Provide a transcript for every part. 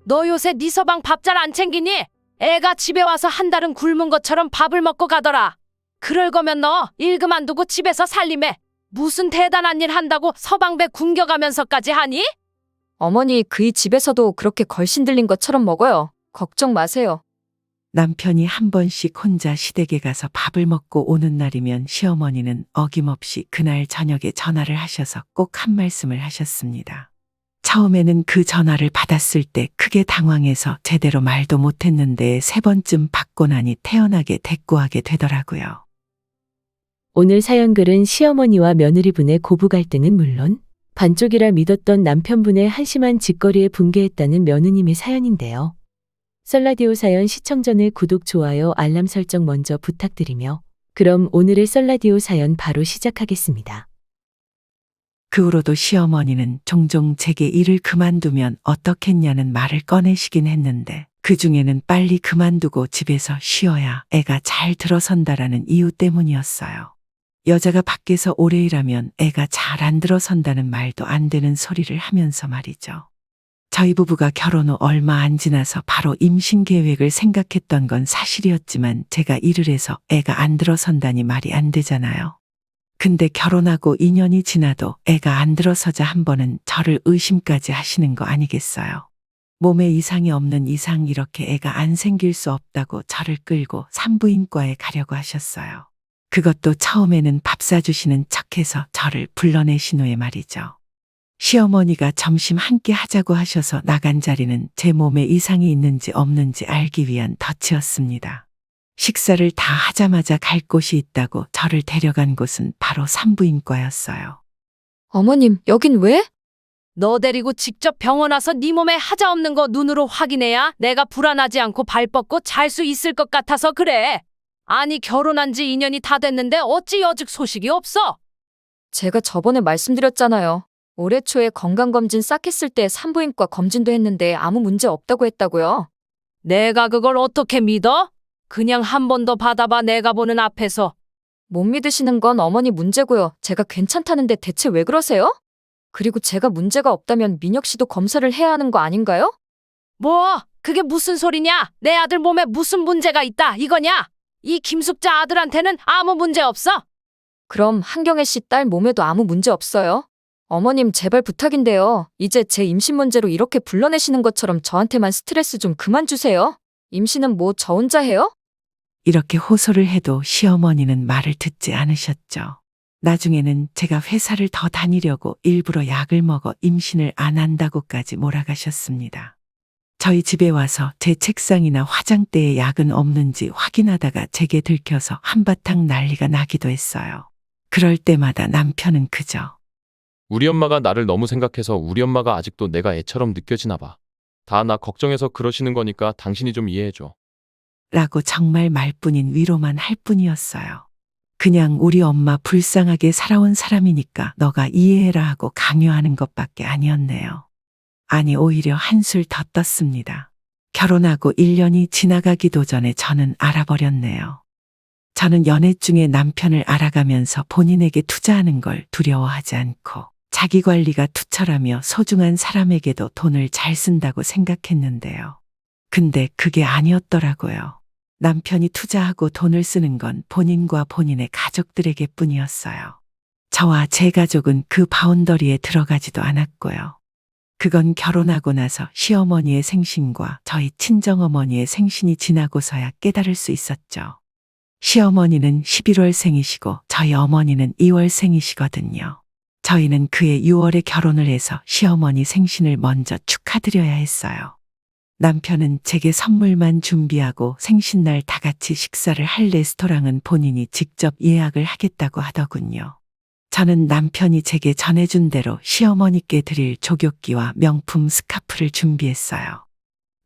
너 요새 네 서방 밥 잘 안 챙기니? 애가 집에 와서 한 달은 굶은 것처럼 밥을 먹고 가더라. 그럴 거면 너 일 그만두고 집에서 살림해. 무슨 대단한 일 한다고 서방배 굶겨가면서까지 하니? 어머니, 그이 집에서도 그렇게 걸신 들린 것처럼 먹어요. 걱정 마세요. 남편이 한 번씩 혼자 시댁에 가서 밥을 먹고 오는 날이면 시어머니는 어김없이 그날 저녁에 전화를 하셔서 꼭 한 말씀을 하셨습니다. 처음에는 그 전화를 받았을 때 크게 당황해서 제대로 말도 못했는데 세 번쯤 받고 나니 태연하게 대꾸하게 되더라고요. 오늘 사연글은 시어머니와 며느리분의 고부 갈등은 물론 반쪽이라 믿었던 남편분의 한심한 짓거리에 분개했다는 며느님의 사연인데요. 썰라디오 사연 시청 전에 구독, 좋아요, 알람 설정 먼저 부탁드리며 그럼 오늘의 썰라디오 사연 바로 시작하겠습니다. 그 후로도 시어머니는 종종 제게 일을 그만두면 어떻겠냐는 말을 꺼내시긴 했는데 그중에는 빨리 그만두고 집에서 쉬어야 애가 잘 들어선다라는 이유 때문이었어요. 여자가 밖에서 오래 일하면 애가 잘 안 들어선다는 말도 안 되는 소리를 하면서 말이죠. 저희 부부가 결혼 후 얼마 안 지나서 바로 임신 계획을 생각했던 건 사실이었지만 제가 일을 해서 애가 안 들어선다니 말이 안 되잖아요. 근데 결혼하고 2년이 지나도 애가 안 들어서자 한 번은 저를 의심까지 하시는 거 아니겠어요. 몸에 이상이 없는 이상 이렇게 애가 안 생길 수 없다고 저를 끌고 산부인과에 가려고 하셨어요. 그것도 처음에는 밥 사주시는 척해서 저를 불러내신 후에 말이죠. 시어머니가 점심 함께 하자고 하셔서 나간 자리는 제 몸에 이상이 있는지 없는지 알기 위한 덫이었습니다. 식사를 다 하자마자 갈 곳이 있다고 저를 데려간 곳은 바로 산부인과였어요. 어머님, 여긴 왜? 너 데리고 직접 병원 와서 네 몸에 하자 없는 거 눈으로 확인해야 내가 불안하지 않고 발 뻗고 잘 수 있을 것 같아서 그래. 아니 결혼한 지 2년이 다 됐는데 어찌 여직 소식이 없어? 제가 저번에 말씀드렸잖아요. 올해 초에 건강검진 싹 했을 때 산부인과 검진도 했는데 아무 문제 없다고 했다고요. 내가 그걸 어떻게 믿어? 그냥 한 번 더 받아봐 내가 보는 앞에서. 못 믿으시는 건 어머니 문제고요. 제가 괜찮다는데 대체 왜 그러세요? 그리고 제가 문제가 없다면 민혁 씨도 검사를 해야 하는 거 아닌가요? 뭐? 그게 무슨 소리냐? 내 아들 몸에 무슨 문제가 있다 이거냐? 이 김숙자 아들한테는 아무 문제 없어? 그럼 한경애 씨 딸 몸에도 아무 문제 없어요? 어머님, 제발 부탁인데요. 이제 제 임신 문제로 이렇게 불러내시는 것처럼 저한테만 스트레스 좀 그만 주세요. 임신은 뭐 저 혼자 해요? 이렇게 호소를 해도 시어머니는 말을 듣지 않으셨죠. 나중에는 제가 회사를 더 다니려고 일부러 약을 먹어 임신을 안 한다고까지 몰아가셨습니다. 저희 집에 와서 제 책상이나 화장대에 약은 없는지 확인하다가 제게 들켜서 한바탕 난리가 나기도 했어요. 그럴 때마다 남편은 그저 우리 엄마가 나를 너무 생각해서 우리 엄마가 아직도 내가 애처럼 느껴지나 봐. 다 나 걱정해서 그러시는 거니까 당신이 좀 이해해줘. 라고 정말 말뿐인 위로만 할 뿐이었어요. 그냥 우리 엄마 불쌍하게 살아온 사람이니까 너가 이해해라 하고 강요하는 것밖에 아니었네요. 아니 오히려 한술 더 떴습니다. 결혼하고 1년이 지나가기도 전에 저는 알아버렸네요. 저는 연애 중에 남편을 알아가면서 본인에게 투자하는 걸 두려워하지 않고 자기 관리가 투철하며 소중한 사람에게도 돈을 잘 쓴다고 생각했는데요. 근데 그게 아니었더라고요. 남편이 투자하고 돈을 쓰는 건 본인과 본인의 가족들에게 뿐이었어요. 저와 제 가족은 그 바운더리에 들어가지도 않았고요. 그건 결혼하고 나서 시어머니의 생신과 저희 친정어머니의 생신이 지나고서야 깨달을 수 있었죠. 시어머니는 11월 생이시고 저희 어머니는 2월 생이시거든요. 저희는 그해 6월에 결혼을 해서 시어머니 생신을 먼저 축하드려야 했어요. 남편은 제게 선물만 준비하고 생신날 다 같이 식사를 할 레스토랑은 본인이 직접 예약을 하겠다고 하더군요. 저는 남편이 제게 전해준 대로 시어머니께 드릴 조격기와 명품 스카프를 준비했어요.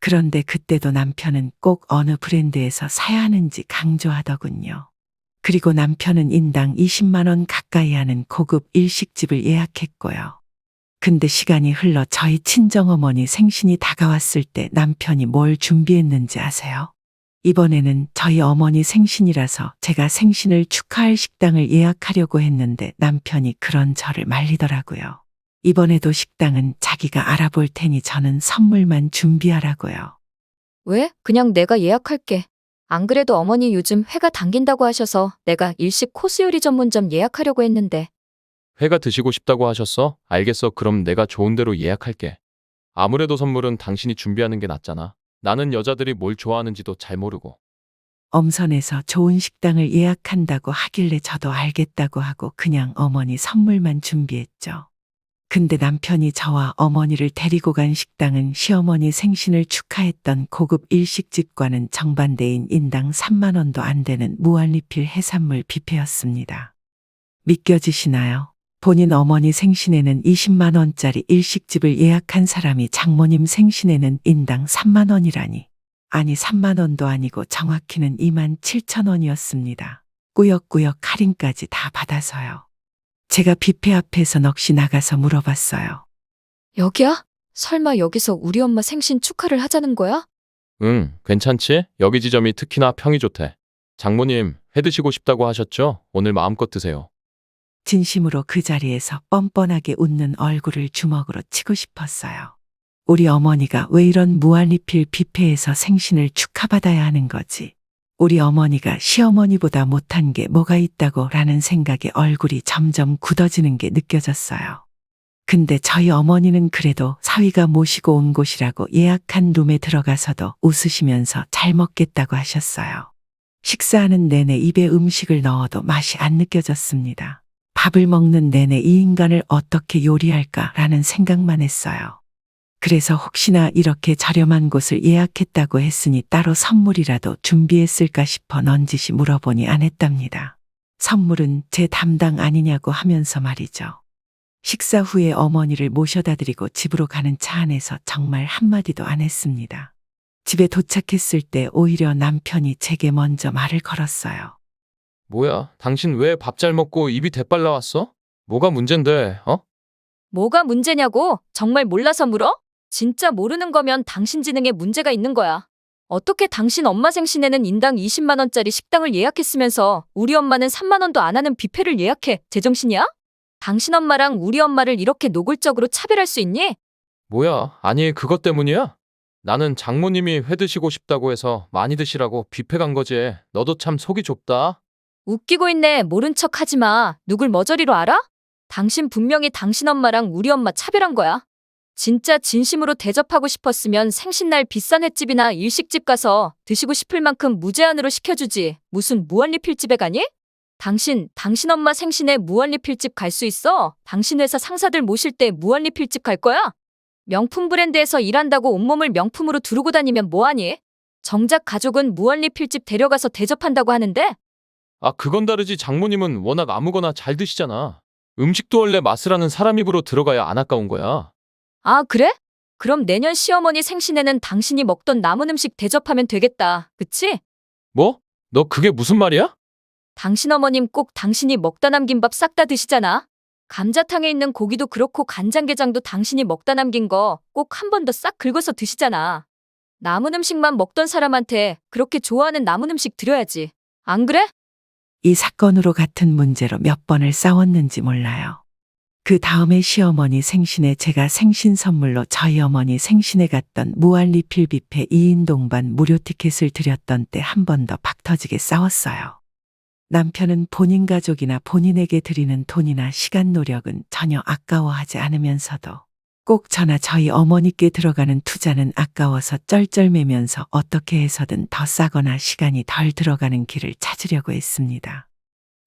그런데 그때도 남편은 꼭 어느 브랜드에서 사야 하는지 강조하더군요. 그리고 남편은 인당 20만 원 가까이 하는 고급 일식집을 예약했고요. 근데 시간이 흘러 저희 친정어머니 생신이 다가왔을 때 남편이 뭘 준비했는지 아세요? 이번에는 저희 어머니 생신이라서 제가 생신을 축하할 식당을 예약하려고 했는데 남편이 그런 저를 말리더라고요. 이번에도 식당은 자기가 알아볼 테니 저는 선물만 준비하라고요. 왜? 그냥 내가 예약할게. 안 그래도 어머니 요즘 회가 당긴다고 하셔서 내가 일식 코스 요리 전문점 예약하려고 했는데. 회가 드시고 싶다고 하셨어? 알겠어. 그럼 내가 좋은 대로 예약할게. 아무래도 선물은 당신이 준비하는 게 낫잖아. 나는 여자들이 뭘 좋아하는지도 잘 모르고. 엄선해서 좋은 식당을 예약한다고 하길래 저도 알겠다고 하고 그냥 어머니 선물만 준비했죠. 근데 남편이 저와 어머니를 데리고 간 식당은 시어머니 생신을 축하했던 고급 일식집과는 정반대인 인당 3만 원도 안 되는 무한리필 해산물 뷔페였습니다. 믿겨지시나요? 본인 어머니 생신에는 20만 원짜리 일식집을 예약한 사람이 장모님 생신에는 인당 3만 원이라니. 아니 3만 원도 아니고 정확히는 2만 7천 원이었습니다. 꾸역꾸역 할인까지 다 받아서요. 제가 뷔페 앞에서 넋이 나가서 물어봤어요. 여기야? 설마 여기서 우리 엄마 생신 축하를 하자는 거야? 응, 괜찮지? 여기 지점이 특히나 평이 좋대. 장모님, 회 드시고 싶다고 하셨죠? 오늘 마음껏 드세요. 진심으로 그 자리에서 뻔뻔하게 웃는 얼굴을 주먹으로 치고 싶었어요. 우리 어머니가 왜 이런 무한리필 뷔페에서 생신을 축하받아야 하는 거지? 우리 어머니가 시어머니보다 못한 게 뭐가 있다고 라는 생각에 얼굴이 점점 굳어지는 게 느껴졌어요. 근데 저희 어머니는 그래도 사위가 모시고 온 곳이라고 예약한 룸에 들어가서도 웃으시면서 잘 먹겠다고 하셨어요. 식사하는 내내 입에 음식을 넣어도 맛이 안 느껴졌습니다. 밥을 먹는 내내 이 인간을 어떻게 요리할까라는 생각만 했어요. 그래서 혹시나 이렇게 저렴한 곳을 예약했다고 했으니 따로 선물이라도 준비했을까 싶어 넌지시 물어보니 안 했답니다. 선물은 제 담당 아니냐고 하면서 말이죠. 식사 후에 어머니를 모셔다 드리고 집으로 가는 차 안에서 정말 한마디도 안 했습니다. 집에 도착했을 때 오히려 남편이 제게 먼저 말을 걸었어요. 뭐야, 당신 왜 밥 잘 먹고 입이 대빨 나왔어? 뭐가 문젠데, 어? 뭐가 문제냐고? 정말 몰라서 물어? 진짜 모르는 거면 당신 지능에 문제가 있는 거야. 어떻게 당신 엄마 생신에는 인당 20만 원짜리 식당을 예약했으면서 우리 엄마는 3만 원도 안 하는 뷔페를 예약해. 제정신이야? 당신 엄마랑 우리 엄마를 이렇게 노골적으로 차별할 수 있니? 뭐야, 아니 그것 때문이야? 나는 장모님이 회 드시고 싶다고 해서 많이 드시라고 뷔페 간 거지. 너도 참 속이 좁다. 웃기고 있네. 모른 척 하지 마. 누굴 머저리로 알아? 당신 분명히 당신 엄마랑 우리 엄마 차별한 거야. 진짜 진심으로 대접하고 싶었으면 생신날 비싼 횟집이나 일식집 가서 드시고 싶을 만큼 무제한으로 시켜주지. 무슨 무한리필집에 가니? 당신 엄마 생신에 무한리필집 갈 수 있어? 당신 회사 상사들 모실 때 무한리필집 갈 거야? 명품 브랜드에서 일한다고 온몸을 명품으로 두르고 다니면 뭐하니? 정작 가족은 무한리필집 데려가서 대접한다고 하는데? 아, 그건 다르지. 장모님은 워낙 아무거나 잘 드시잖아. 음식도 원래 맛을 아는 사람 입으로 들어가야 안 아까운 거야. 아, 그래? 그럼 내년 시어머니 생신에는 당신이 먹던 남은 음식 대접하면 되겠다. 그치? 뭐? 너 그게 무슨 말이야? 당신 어머님 꼭 당신이 먹다 남긴 밥 싹 다 드시잖아. 감자탕에 있는 고기도 그렇고 간장게장도 당신이 먹다 남긴 거 꼭 한 번 더 싹 긁어서 드시잖아. 남은 음식만 먹던 사람한테 그렇게 좋아하는 남은 음식 드려야지. 안 그래? 이 사건으로 같은 문제로 몇 번을 싸웠는지 몰라요. 그 다음에 시어머니 생신에 제가 생신 선물로 저희 어머니 생신에 갔던 무한리필 뷔페 2인 동반 무료 티켓을 드렸던 때 한 번 더 박터지게 싸웠어요. 남편은 본인 가족이나 본인에게 드리는 돈이나 시간 노력은 전혀 아까워하지 않으면서도 꼭 저나 저희 어머니께 들어가는 투자는 아까워서 쩔쩔매면서 어떻게 해서든 더 싸거나 시간이 덜 들어가는 길을 찾으려고 했습니다.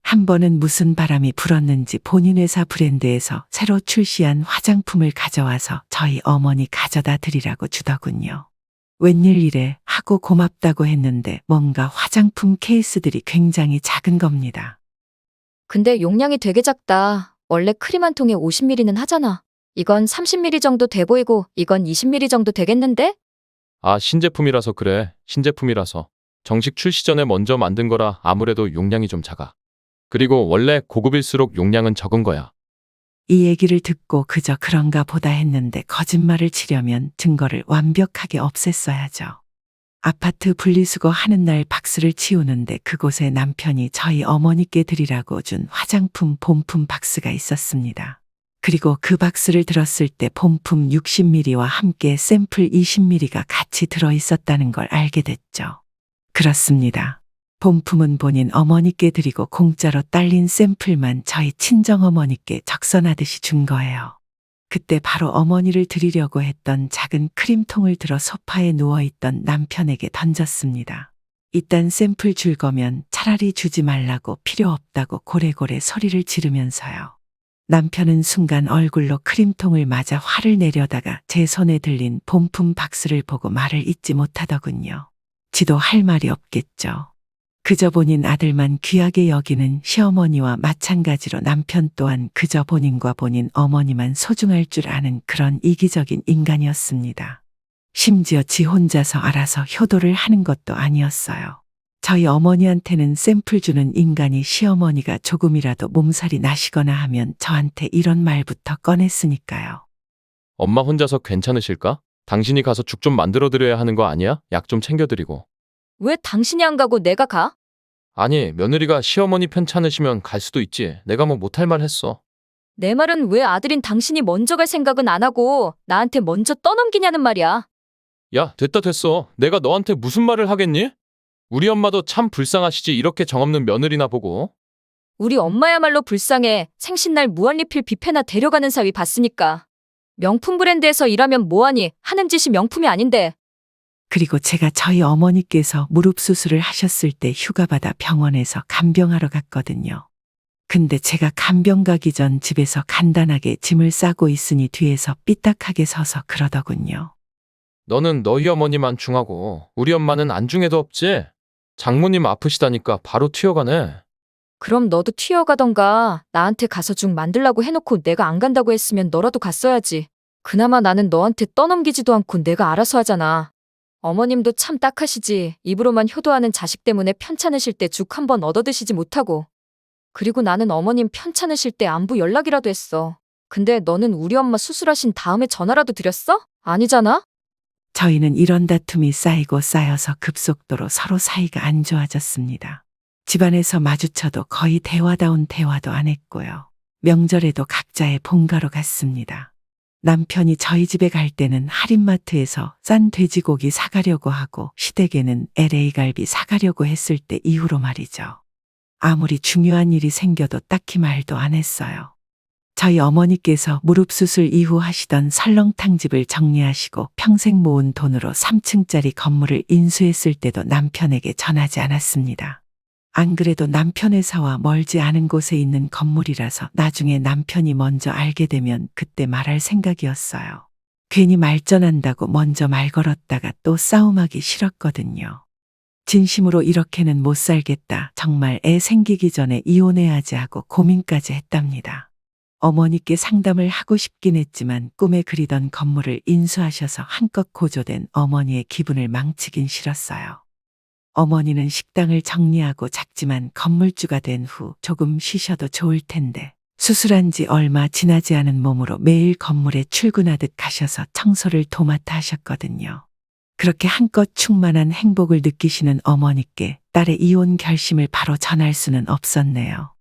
한 번은 무슨 바람이 불었는지 본인 회사 브랜드에서 새로 출시한 화장품을 가져와서 저희 어머니 가져다 드리라고 주더군요. 웬일 이래 하고 고맙다고 했는데 뭔가 화장품 케이스들이 굉장히 작은 겁니다. 근데 용량이 되게 작다. 원래 크림 한 통에 50ml는 하잖아. 이건 30ml 정도 돼 보이고 이건 20ml 정도 되겠는데? 아, 신제품이라서 그래. 신제품이라서. 정식 출시 전에 먼저 만든 거라 아무래도 용량이 좀 작아. 그리고 원래 고급일수록 용량은 적은 거야. 이 얘기를 듣고 그저 그런가 보다 했는데 거짓말을 치려면 증거를 완벽하게 없앴어야죠. 아파트 분리수거 하는 날 박스를 치우는데 그곳에 남편이 저희 어머니께 드리라고 준 화장품 본품 박스가 있었습니다. 그리고 그 박스를 들었을 때 본품 60ml와 함께 샘플 20ml가 같이 들어 있었다는 걸 알게 됐죠. 그렇습니다. 본품은 본인 어머니께 드리고 공짜로 딸린 샘플만 저희 친정어머니께 적선하듯이 준 거예요. 그때 바로 어머니를 드리려고 했던 작은 크림통을 들어 소파에 누워있던 남편에게 던졌습니다. 이딴 샘플 줄 거면 차라리 주지 말라고 필요 없다고 고래고래 소리를 지르면서요. 남편은 순간 얼굴로 크림통을 맞아 화를 내려다가 제 손에 들린 본품 박스를 보고 말을 잇지 못하더군요. 지도 할 말이 없겠죠. 그저 본인 아들만 귀하게 여기는 시어머니와 마찬가지로 남편 또한 그저 본인과 본인 어머니만 소중할 줄 아는 그런 이기적인 인간이었습니다. 심지어 지 혼자서 알아서 효도를 하는 것도 아니었어요. 저희 어머니한테는 샘플 주는 인간이 시어머니가 조금이라도 몸살이 나시거나 하면 저한테 이런 말부터 꺼냈으니까요. 엄마 혼자서 괜찮으실까? 당신이 가서 죽 좀 만들어 드려야 하는 거 아니야? 약 좀 챙겨드리고. 왜 당신이 안 가고 내가 가? 아니, 며느리가 시어머니 편찮으시면 갈 수도 있지. 내가 뭐 못할 말 했어. 내 말은 왜 아들인 당신이 먼저 갈 생각은 안 하고 나한테 먼저 떠넘기냐는 말이야. 야, 됐어. 내가 너한테 무슨 말을 하겠니? 우리 엄마도 참 불쌍하시지, 이렇게 정없는 며느리나 보고. 우리 엄마야말로 불쌍해. 생신날 무한리필 뷔페나 데려가는 사위 봤으니까. 명품 브랜드에서 일하면 뭐하니? 하는 짓이 명품이 아닌데. 그리고 제가 저희 어머니께서 무릎 수술을 하셨을 때 휴가받아 병원에서 간병하러 갔거든요. 근데 제가 간병 가기 전 집에서 간단하게 짐을 싸고 있으니 뒤에서 삐딱하게 서서 그러더군요. 너는 너희 어머니만 중하고 우리 엄마는 안중에도 없지? 장모님 아프시다니까 바로 튀어가네. 그럼 너도 튀어가던가. 나한테 가서 죽 만들라고 해놓고 내가 안 간다고 했으면 너라도 갔어야지. 그나마 나는 너한테 떠넘기지도 않고 내가 알아서 하잖아. 어머님도 참 딱하시지. 입으로만 효도하는 자식 때문에 편찮으실 때 죽 한 번 얻어드시지 못하고. 그리고 나는 어머님 편찮으실 때 안부 연락이라도 했어. 근데 너는 우리 엄마 수술하신 다음에 전화라도 드렸어? 아니잖아? 저희는 이런 다툼이 쌓이고 쌓여서 급속도로 서로 사이가 안 좋아졌습니다. 집안에서 마주쳐도 거의 대화다운 대화도 안 했고요. 명절에도 각자의 본가로 갔습니다. 남편이 저희 집에 갈 때는 할인마트에서 싼 돼지고기 사가려고 하고 시댁에는 LA 갈비 사가려고 했을 때 이후로 말이죠. 아무리 중요한 일이 생겨도 딱히 말도 안 했어요. 저희 어머니께서 무릎 수술 이후 하시던 설렁탕 집을 정리하시고 평생 모은 돈으로 3층짜리 건물을 인수했을 때도 남편에게 전하지 않았습니다. 안 그래도 남편 회사와 멀지 않은 곳에 있는 건물이라서 나중에 남편이 먼저 알게 되면 그때 말할 생각이었어요. 괜히 말전한다고 먼저 말 걸었다가 또 싸움하기 싫었거든요. 진심으로 이렇게는 못 살겠다. 정말 애 생기기 전에 이혼해야지 하고 고민까지 했답니다. 어머니께 상담을 하고 싶긴 했지만 꿈에 그리던 건물을 인수하셔서 한껏 고조된 어머니의 기분을 망치긴 싫었어요. 어머니는 식당을 정리하고 작지만 건물주가 된 후 조금 쉬셔도 좋을 텐데 수술한 지 얼마 지나지 않은 몸으로 매일 건물에 출근하듯 가셔서 청소를 도맡아 하셨거든요. 그렇게 한껏 충만한 행복을 느끼시는 어머니께 딸의 이혼 결심을 바로 전할 수는 없었네요.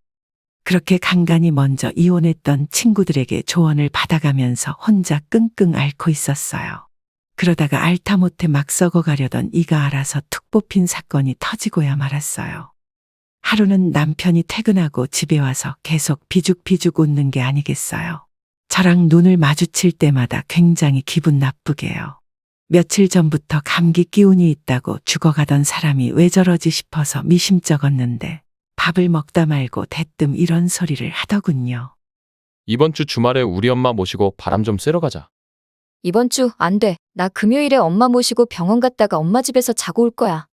그렇게 간간히 먼저 이혼했던 친구들에게 조언을 받아가면서 혼자 끙끙 앓고 있었어요. 그러다가 알다 못해 막 썩어가려던 이가 알아서 툭 뽑힌 사건이 터지고야 말았어요. 하루는 남편이 퇴근하고 집에 와서 계속 비죽비죽 웃는 게 아니겠어요. 저랑 눈을 마주칠 때마다 굉장히 기분 나쁘게요. 며칠 전부터 감기 기운이 있다고 죽어가던 사람이 왜 저러지 싶어서 미심쩍었는데 밥을 먹다 말고 대뜸 이런 소리를 하더군요. 이번 주 주말에 우리 엄마 모시고 바람 좀 쐬러 가자. 이번 주 안 돼. 나 금요일에 엄마 모시고 병원 갔다가 엄마 집에서 자고 올 거야.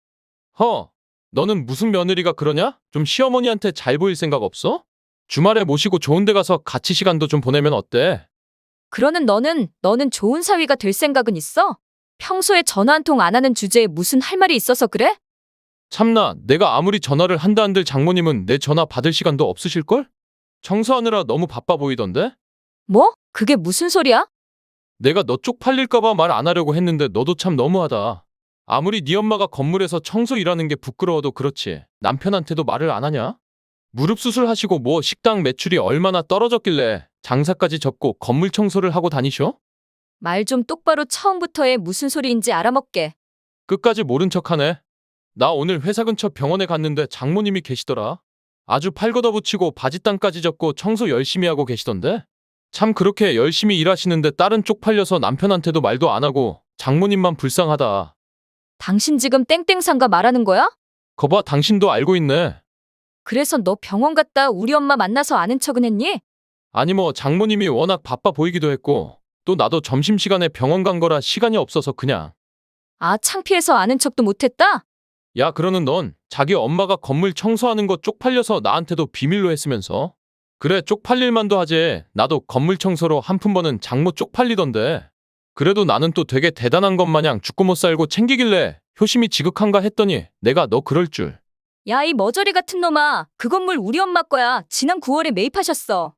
너는 무슨 며느리가 그러냐? 좀 시어머니한테 잘 보일 생각 없어? 주말에 모시고 좋은 데 가서 같이 시간도 좀 보내면 어때? 그러는 너는 좋은 사위가 될 생각은 있어? 평소에 전화 한 통 안 하는 주제에 무슨 할 말이 있어서 그래? 참나, 내가 아무리 전화를 한다 한들 장모님은 내 전화 받을 시간도 없으실걸? 청소하느라 너무 바빠 보이던데? 뭐? 그게 무슨 소리야? 내가 너 쪽팔릴까봐 말 안 하려고 했는데 너도 참 너무하다. 아무리 네 엄마가 건물에서 청소 일하는 게 부끄러워도 그렇지. 남편한테도 말을 안 하냐? 무릎 수술하시고 뭐 식당 매출이 얼마나 떨어졌길래 장사까지 접고 건물 청소를 하고 다니셔? 말 좀 똑바로 처음부터 해. 무슨 소리인지 알아먹게. 끝까지 모른 척하네. 나 오늘 회사 근처 병원에 갔는데 장모님이 계시더라. 아주 팔 걷어붙이고 바지땅까지 접고 청소 열심히 하고 계시던데? 참 그렇게 열심히 일하시는데 딸은 쪽팔려서 남편한테도 말도 안 하고 장모님만 불쌍하다. 당신 지금 땡땡상가 말하는 거야? 거봐 당신도 알고 있네. 그래서 너 병원 갔다 우리 엄마 만나서 아는 척은 했니? 아니 뭐 장모님이 워낙 바빠 보이기도 했고 또 나도 점심시간에 병원 간 거라 시간이 없어서 그냥. 아, 창피해서 아는 척도 못했다? 야 그러는 넌 자기 엄마가 건물 청소하는 거 쪽팔려서 나한테도 비밀로 했으면서. 그래 쪽팔릴 만도 하지. 나도 건물 청소로 한 푼 버는 장모 쪽팔리던데. 그래도 나는 또 되게 대단한 것 마냥 죽고 못 살고 챙기길래 효심이 지극한가 했더니 내가 너 그럴 줄. 야, 이 머저리 같은 놈아. 그 건물 우리 엄마 거야. 지난 9월에 매입하셨어.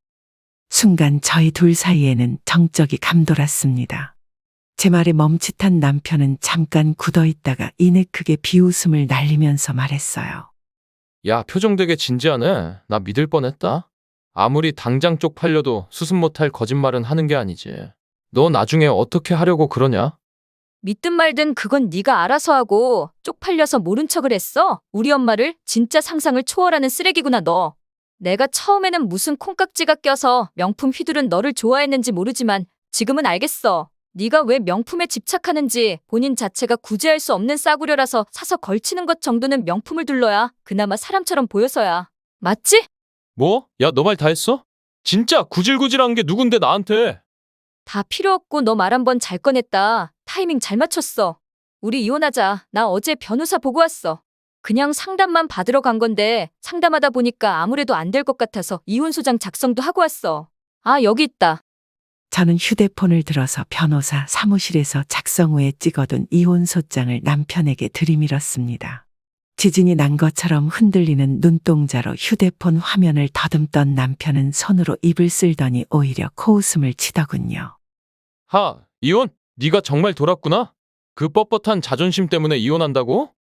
순간 저희 둘 사이에는 정적이 감돌았습니다. 제 말에 멈칫한 남편은 잠깐 굳어있다가 이내 크게 비웃음을 날리면서 말했어요. 야 표정 되게 진지하네. 나 믿을 뻔했다. 아무리 당장 쪽팔려도 수습 못할 거짓말은 하는 게 아니지. 너 나중에 어떻게 하려고 그러냐? 믿든 말든 그건 네가 알아서 하고 쪽팔려서 모른 척을 했어. 우리 엄마를 진짜 상상을 초월하는 쓰레기구나 너. 내가 처음에는 무슨 콩깍지가 껴서 명품 휘두른 너를 좋아했는지 모르지만 지금은 알겠어. 네가 왜 명품에 집착하는지. 본인 자체가 구제할 수 없는 싸구려라서 사서 걸치는 것 정도는 명품을 둘러야 그나마 사람처럼 보여서야. 맞지? 뭐? 야 너 말 다 했어? 진짜 구질구질한 게 누군데 나한테? 다 필요 없고 너 말 한 번 잘 꺼냈다. 타이밍 잘 맞췄어. 우리 이혼하자. 나 어제 변호사 보고 왔어. 그냥 상담만 받으러 간 건데 상담하다 보니까 아무래도 안 될 것 같아서 이혼소장 작성도 하고 왔어. 아, 여기 있다. 저는 휴대폰을 들어서 변호사 사무실에서 작성 후에 찍어둔 이혼소장을 남편에게 들이밀었습니다. 지진이 난 것처럼 흔들리는 눈동자로 휴대폰 화면을 더듬던 남편은 손으로 입을 쓸더니 오히려 코웃음을 치더군요. 하 이혼? 네가 정말 돌았구나? 그 뻣뻣한 자존심 때문에 이혼한다고?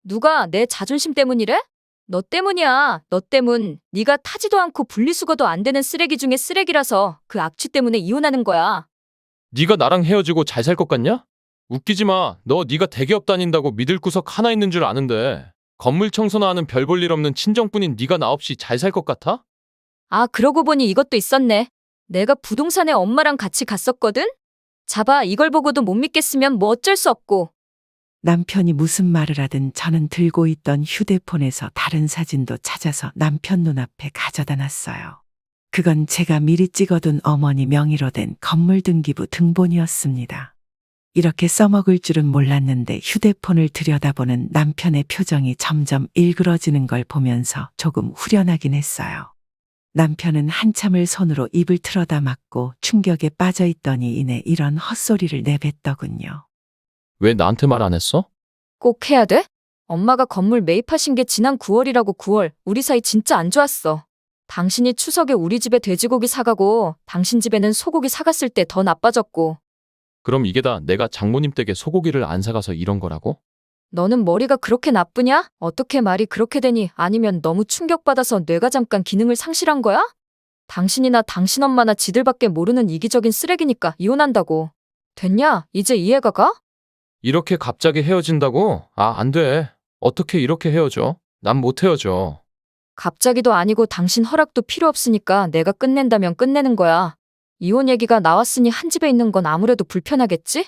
누가 내 자존심 때문이래? 너 때문이야. 너 때문. 네가 타지도 않고 분리수거도 안 되는 쓰레기 중에 쓰레기라서 그 악취 때문에 이혼하는 거야. 네가 나랑 헤어지고 잘 살 것 같냐? 웃기지 마. 너 네가 대기업 다닌다고 믿을 구석 하나 있는 줄 아는데 건물 청소나 하는 별 볼 일 없는 친정뿐인 네가 나 없이 잘 살 것 같아? 아, 그러고 보니 이것도 있었네. 내가 부동산에 엄마랑 같이 갔었거든? 잡아, 이걸 보고도 못 믿겠으면 뭐 어쩔 수 없고. 남편이 무슨 말을 하든 저는 들고 있던 휴대폰에서 다른 사진도 찾아서 남편 눈앞에 가져다 놨어요. 그건 제가 미리 찍어둔 어머니 명의로 된 건물 등기부 등본이었습니다. 이렇게 써먹을 줄은 몰랐는데 휴대폰을 들여다보는 남편의 표정이 점점 일그러지는 걸 보면서 조금 후련하긴 했어요. 남편은 한참을 손으로 입을 틀어다 막고 충격에 빠져 있더니 이내 이런 헛소리를 내뱉더군요. 왜 나한테 말 안 했어? 꼭 해야 돼? 엄마가 건물 매입하신 게 지난 9월이라고. 9월. 우리 사이 진짜 안 좋았어. 당신이 추석에 우리 집에 돼지고기 사가고 당신 집에는 소고기 사갔을 때 더 나빠졌고. 그럼 이게 다 내가 장모님 댁에 소고기를 안 사가서 이런 거라고? 너는 머리가 그렇게 나쁘냐? 어떻게 말이 그렇게 되니? 아니면 너무 충격받아서 뇌가 잠깐 기능을 상실한 거야? 당신이나 당신 엄마나 지들밖에 모르는 이기적인 쓰레기니까 이혼한다고. 됐냐? 이제 이해가 가? 이렇게 갑자기 헤어진다고? 아, 안 돼. 어떻게 이렇게 헤어져? 난 못 헤어져. 갑자기도 아니고 당신 허락도 필요 없으니까 내가 끝낸다면 끝내는 거야. 이혼 얘기가 나왔으니 한 집에 있는 건 아무래도 불편하겠지?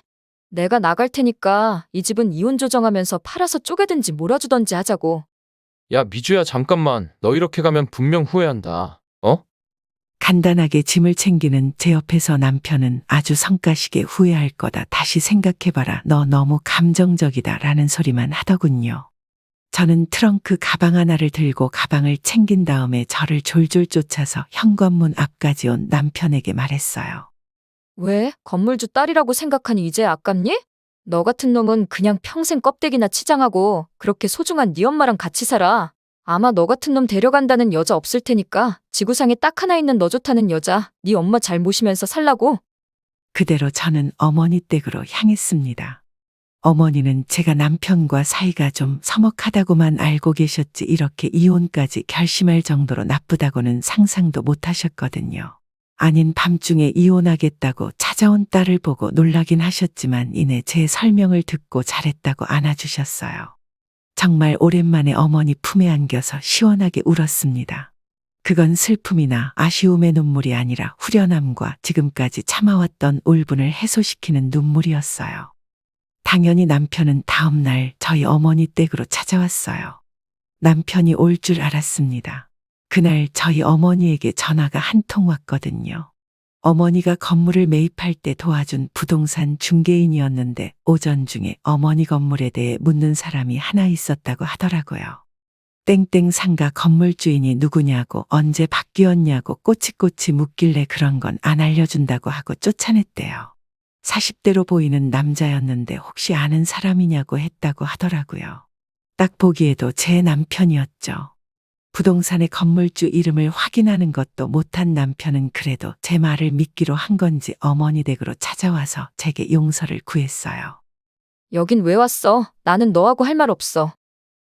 내가 나갈 테니까 이 집은 이혼 조정하면서 팔아서 쪼개든지 몰아주던지 하자고. 야, 미주야, 잠깐만. 너 이렇게 가면 분명 후회한다. 어? 간단하게 짐을 챙기는 제 옆에서 남편은 아주 성가시게 후회할 거다. 다시 생각해봐라. 너 너무 감정적이다. 라는 소리만 하더군요. 저는 트렁크 가방 하나를 들고 가방을 챙긴 다음에 저를 졸졸 쫓아서 현관문 앞까지 온 남편에게 말했어요. 왜? 건물주 딸이라고 생각하니 이제 아깝니? 너 같은 놈은 그냥 평생 껍데기나 치장하고 그렇게 소중한 네 엄마랑 같이 살아. 아마 너 같은 놈 데려간다는 여자 없을 테니까 지구상에 딱 하나 있는 너 좋다는 여자 네 엄마 잘 모시면서 살라고. 그대로 저는 어머니 댁으로 향했습니다. 어머니는 제가 남편과 사이가 좀 서먹하다고만 알고 계셨지 이렇게 이혼까지 결심할 정도로 나쁘다고는 상상도 못 하셨거든요. 아닌 밤중에 이혼하겠다고 찾아온 딸을 보고 놀라긴 하셨지만 이내 제 설명을 듣고 잘했다고 안아주셨어요. 정말 오랜만에 어머니 품에 안겨서 시원하게 울었습니다. 그건 슬픔이나 아쉬움의 눈물이 아니라 후련함과 지금까지 참아왔던 울분을 해소시키는 눈물이었어요. 당연히 남편은 다음 날 저희 어머니 댁으로 찾아왔어요. 남편이 올 줄 알았습니다. 그날 저희 어머니에게 전화가 한 통 왔거든요. 어머니가 건물을 매입할 때 도와준 부동산 중개인이었는데 오전 중에 어머니 건물에 대해 묻는 사람이 하나 있었다고 하더라고요. 땡땡 상가 건물주인이 누구냐고 언제 바뀌었냐고 꼬치꼬치 묻길래 그런 건 안 알려준다고 하고 쫓아냈대요. 40대로 보이는 남자였는데 혹시 아는 사람이냐고 했다고 하더라고요. 딱 보기에도 제 남편이었죠. 부동산의 건물주 이름을 확인하는 것도 못한 남편은 그래도 제 말을 믿기로 한 건지 어머니 댁으로 찾아와서 제게 용서를 구했어요. 여긴 왜 왔어? 나는 너하고 할 말 없어.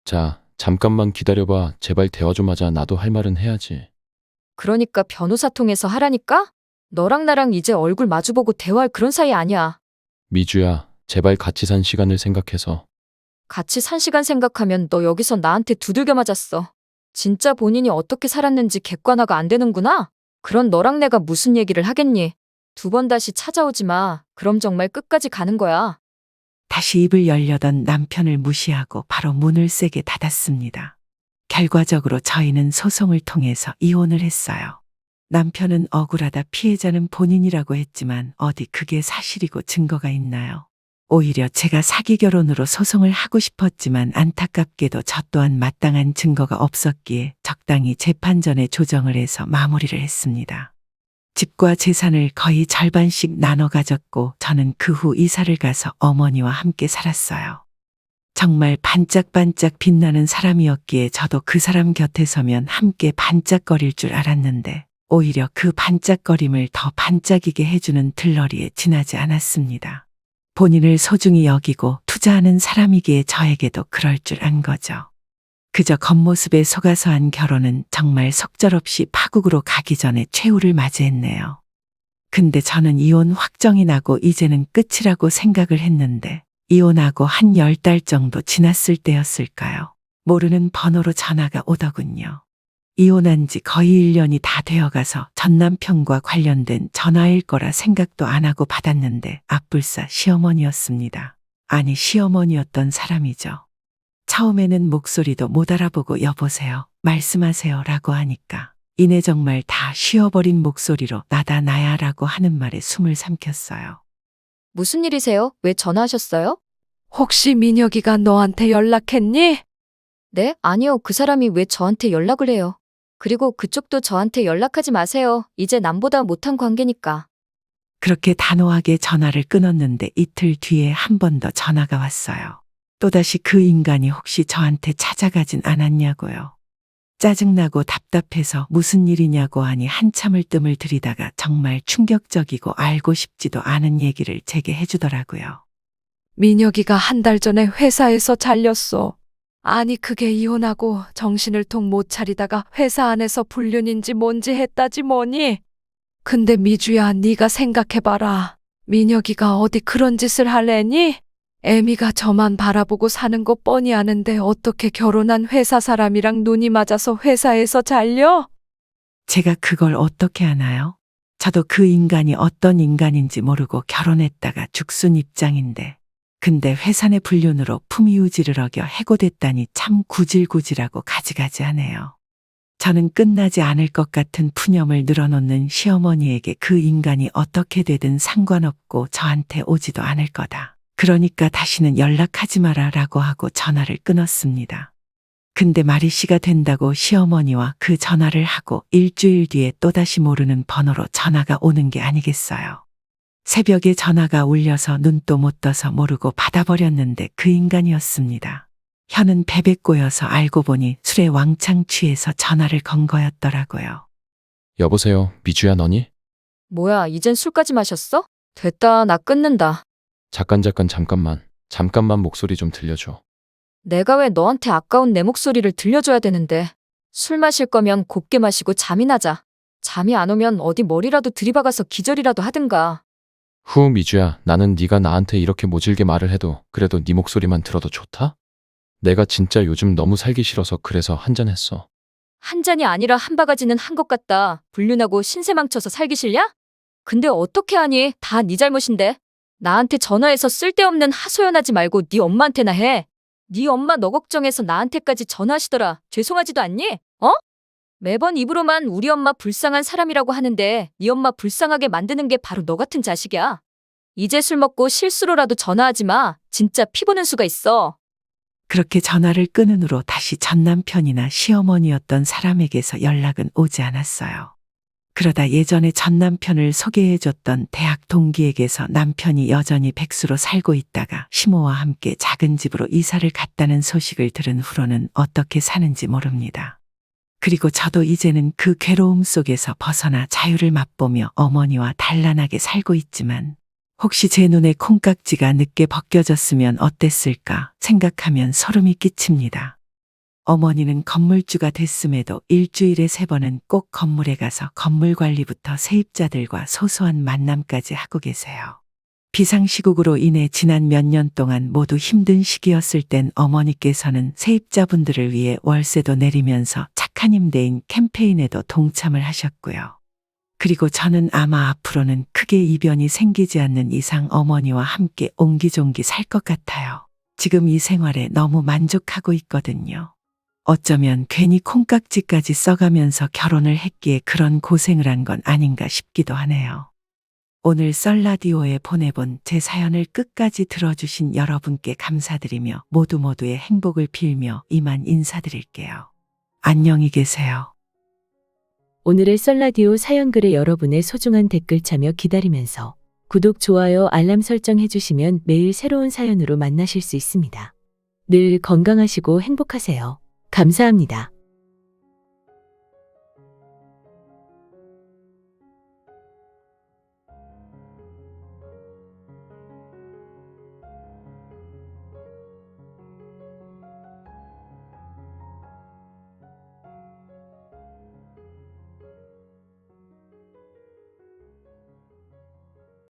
자, 잠깐만 기다려봐. 제발 대화 좀 하자. 나도 할 말은 해야지. 그러니까 변호사 통해서 하라니까? 너랑 나랑 이제 얼굴 마주보고 대화할 그런 사이 아니야. 미주야, 제발 같이 산 시간을 생각해서. 같이 산 시간 생각하면 너 여기서 나한테 두들겨 맞았어. 진짜 본인이 어떻게 살았는지 객관화가 안 되는구나? 그런 너랑 내가 무슨 얘기를 하겠니? 2번 다시 찾아오지 마. 그럼 정말 끝까지 가는 거야. 다시 입을 열려던 남편을 무시하고 바로 문을 세게 닫았습니다. 결과적으로 저희는 소송을 통해서 이혼을 했어요. 남편은 억울하다 피해자는 본인이라고 했지만 어디 그게 사실이고 증거가 있나요? 오히려 제가 사기 결혼으로 소송을 하고 싶었지만 안타깝게도 저 또한 마땅한 증거가 없었기에 적당히 재판전에 조정을 해서 마무리를 했습니다. 집과 재산을 거의 절반씩 나눠 가졌고 저는 그 후 이사를 가서 어머니와 함께 살았어요. 정말 반짝반짝 빛나는 사람이었기에 저도 그 사람 곁에 서면 함께 반짝거릴 줄 알았는데 오히려 그 반짝거림을 더 반짝이게 해주는 들러리에 지나지 않았습니다. 본인을 소중히 여기고 투자하는 사람이기에 저에게도 그럴 줄 안 거죠. 그저 겉모습에 속아서 한 결혼은 정말 속절없이 파국으로 가기 전에 최후를 맞이했네요. 근데 저는 이혼 확정이 나고 이제는 끝이라고 생각을 했는데 이혼하고 한 10달 정도 지났을 때였을까요? 모르는 번호로 전화가 오더군요. 이혼한 지 거의 1년이 다 되어가서 전 남편과 관련된 전화일 거라 생각도 안 하고 받았는데 앞불사 시어머니였습니다. 아니 시어머니였던 사람이죠. 처음에는 목소리도 못 알아보고 여보세요, 말씀하세요 라고 하니까 이내 정말 다 쉬어버린 목소리로 나다 나야 라고 하는 말에 숨을 삼켰어요. 무슨 일이세요? 왜 전화하셨어요? 혹시 민혁이가 너한테 연락했니? 네? 아니요. 그 사람이 왜 저한테 연락을 해요? 그리고 그쪽도 저한테 연락하지 마세요. 이제 남보다 못한 관계니까. 그렇게 단호하게 전화를 끊었는데 이틀 뒤에 한 번 더 전화가 왔어요. 또다시 그 인간이 혹시 저한테 찾아가진 않았냐고요. 짜증나고 답답해서 무슨 일이냐고 하니 한참을 뜸을 들이다가 정말 충격적이고 알고 싶지도 않은 얘기를 제게 해주더라고요. 민혁이가 한 달 전에 회사에서 잘렸어. 아니 그게 이혼하고 정신을 통 못 차리다가 회사 안에서 불륜인지 뭔지 했다지 뭐니. 근데 미주야 네가 생각해봐라. 민혁이가 어디 그런 짓을 할래니? 애미가 저만 바라보고 사는 거 뻔히 아는데 어떻게 결혼한 회사 사람이랑 눈이 맞아서 회사에서 잘려? 제가 그걸 어떻게 아나요? 저도 그 인간이 어떤 인간인지 모르고 결혼했다가 죽순 입장인데 근데 회사 내 불륜으로 품위유지를 어겨 해고됐다니 참 구질구질하고 가지가지하네요. 저는 끝나지 않을 것 같은 푸념을 늘어놓는 시어머니에게 그 인간이 어떻게 되든 상관없고 저한테 오지도 않을 거다. 그러니까 다시는 연락하지 마라 라고 하고 전화를 끊었습니다. 근데 말이 씨가 된다고 시어머니와 그 전화를 하고 일주일 뒤에 또다시 모르는 번호로 전화가 오는 게 아니겠어요. 새벽에 전화가 울려서 눈도 못 떠서 모르고 받아버렸는데 그 인간이었습니다. 혀는 베베 꼬여서 알고 보니 술에 왕창 취해서 전화를 건 거였더라고요. 여보세요, 미주야 너니? 뭐야, 이젠 술까지 마셨어? 됐다, 나 끊는다. 잠깐만 목소리 좀 들려줘. 내가 왜 너한테 아까운 내 목소리를 들려줘야 되는데. 술 마실 거면 곱게 마시고 잠이나 자. 잠이 안 오면 어디 머리라도 들이박아서 기절이라도 하든가. 후, 미주야, 나는 네가 나한테 이렇게 모질게 말을 해도 그래도 네 목소리만 들어도 좋다? 내가 진짜 요즘 너무 살기 싫어서 그래서 한잔했어. 한 잔이 아니라 한 바가지는 한 것 같다. 불륜하고 신세 망쳐서 살기 싫냐? 근데 어떻게 하니? 다 네 잘못인데. 나한테 전화해서 쓸데없는 하소연하지 말고 네 엄마한테나 해. 네 엄마 너 걱정해서 나한테까지 전화하시더라. 죄송하지도 않니? 어? 매번 입으로만 우리 엄마 불쌍한 사람이라고 하는데 네 엄마 불쌍하게 만드는 게 바로 너 같은 자식이야. 이제 술 먹고 실수로라도 전화하지 마. 진짜 피 보는 수가 있어. 그렇게 전화를 끊은 후로 다시 전 남편이나 시어머니였던 사람에게서 연락은 오지 않았어요. 그러다 예전에 전 남편을 소개해줬던 대학 동기에게서 남편이 여전히 백수로 살고 있다가 시모와 함께 작은 집으로 이사를 갔다는 소식을 들은 후로는 어떻게 사는지 모릅니다. 그리고 저도 이제는 그 괴로움 속에서 벗어나 자유를 맛보며 어머니와 단란하게 살고 있지만 혹시 제 눈에 콩깍지가 늦게 벗겨졌으면 어땠을까 생각하면 소름이 끼칩니다. 어머니는 건물주가 됐음에도 일주일에 3번은 꼭 건물에 가서 건물 관리부터 세입자들과 소소한 만남까지 하고 계세요. 비상시국으로 인해 지난 몇 년 동안 모두 힘든 시기였을 땐 어머니께서는 세입자분들을 위해 월세도 내리면서 착한 임대인 캠페인에도 동참을 하셨고요. 그리고 저는 아마 앞으로는 크게 이변이 생기지 않는 이상 어머니와 함께 옹기종기 살 것 같아요. 지금 이 생활에 너무 만족하고 있거든요. 어쩌면 괜히 콩깍지까지 써가면서 결혼을 했기에 그런 고생을 한 건 아닌가 싶기도 하네요. 오늘 썰라디오에 보내본 제 사연을 끝까지 들어주신 여러분께 감사드리며 모두의 행복을 빌며 이만 인사드릴게요. 안녕히 계세요. 오늘의 썰라디오 사연글에 여러분의 소중한 댓글 참여 기다리면서 구독, 좋아요, 알람 설정 해주시면 매일 새로운 사연으로 만나실 수 있습니다. 늘 건강하시고 행복하세요. 감사합니다.